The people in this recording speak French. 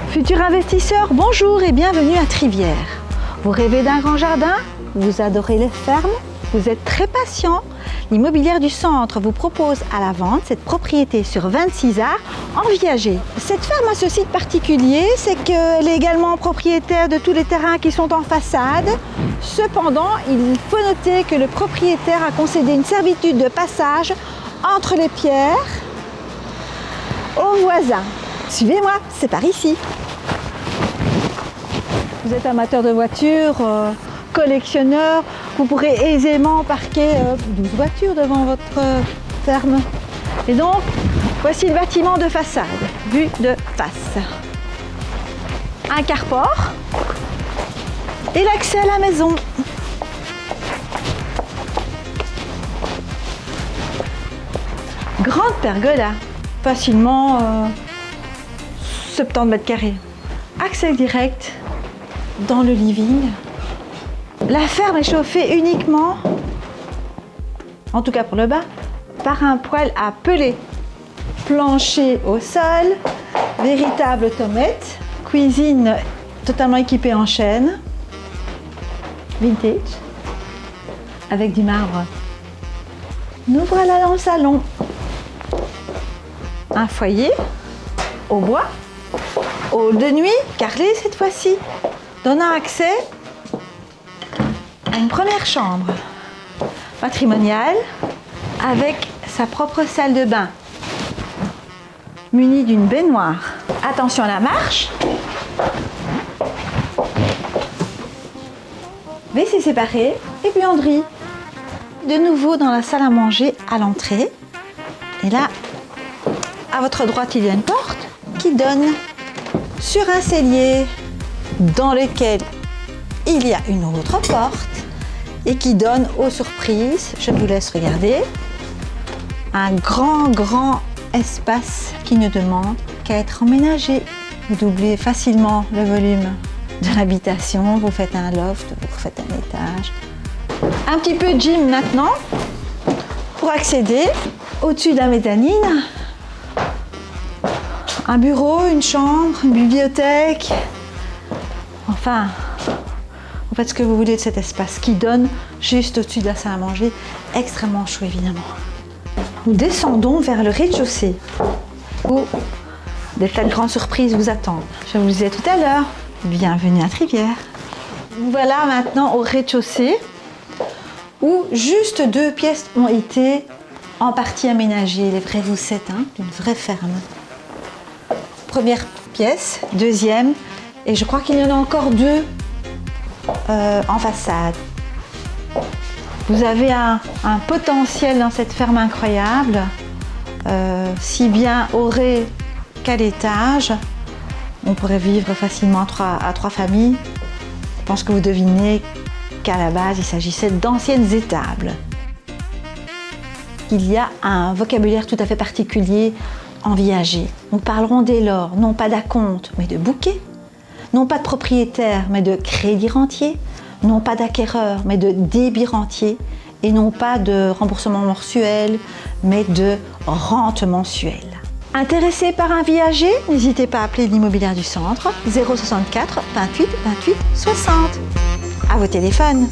Futurs investisseurs, bonjour et bienvenue à Trivière. Vous rêvez d'un grand jardin? Vous adorez les fermes? Vous êtes très patient? L'Immobilière du Centre vous propose à la vente cette propriété sur 26 arts en viager. Cette ferme a ce site particulier, c'est qu'elle est également propriétaire de tous les terrains qui sont en façade. Cependant, il faut noter que le propriétaire a concédé une servitude de passage entre les pierres aux voisins. Suivez-moi, c'est par ici. Vous êtes amateur de voitures, collectionneur, vous pourrez aisément parquer 12 voitures devant votre ferme. Et donc, voici le bâtiment de façade, vue de face. Un carport et l'accès à la maison. Grande pergola, facilement 70 mètres carrés. Accès direct dans le living. La ferme est chauffée uniquement, en tout cas pour le bas, par un poêle à peler. Plancher au sol, véritable tomette, cuisine totalement équipée en chêne, vintage, avec du marbre. Nous voilà dans le salon. Un foyer au bois, hall de nuit, carrelé cette fois-ci, donnant accès à une première chambre matrimoniale avec sa propre salle de bain, munie d'une baignoire. Attention à la marche. WC séparé et buanderie. De nouveau dans la salle à manger à l'entrée. Et là, à votre droite, il y a une porte qui donne sur un cellier dans lequel il y a une autre porte et qui donne aux surprises, je vous laisse regarder, un grand espace qui ne demande qu'à être emménagé. Vous doublez facilement le volume de l'habitation, vous faites un loft, vous refaites un étage. Un petit peu de gym maintenant pour accéder au-dessus d'un mezzanine. Un bureau, une chambre, une bibliothèque. Enfin, vous faites ce que vous voulez de cet espace qui donne juste au-dessus de la salle à manger. Extrêmement chaud évidemment. Nous descendons vers le rez-de-chaussée où des tas de grandes surprises vous attendent. Je vous le disais tout à l'heure, bienvenue à Trivière. Voilà maintenant au rez-de-chaussée où juste 2 pièces ont été en partie aménagées, les vraies roussettes d'une vraie ferme. Première pièce, deuxième, et je crois qu'il y en a encore 2 en façade. Vous avez un potentiel dans cette ferme incroyable, si bien au rez qu'à l'étage. On pourrait vivre facilement à 3 familles. Je pense que vous devinez qu'à la base, il s'agissait d'anciennes étables. Il y a un vocabulaire tout à fait particulier en viager. Nous parlerons dès lors, non pas d'acompte, mais de bouquet. Non pas de propriétaire, mais de crédit rentier. Non pas d'acquéreur, mais de débit rentier. Et non pas de remboursement mensuel, mais de rente mensuelle. Intéressé par un viager, n'hésitez pas à appeler l'Immobilière du Centre 064 28 28 60. À vos téléphones.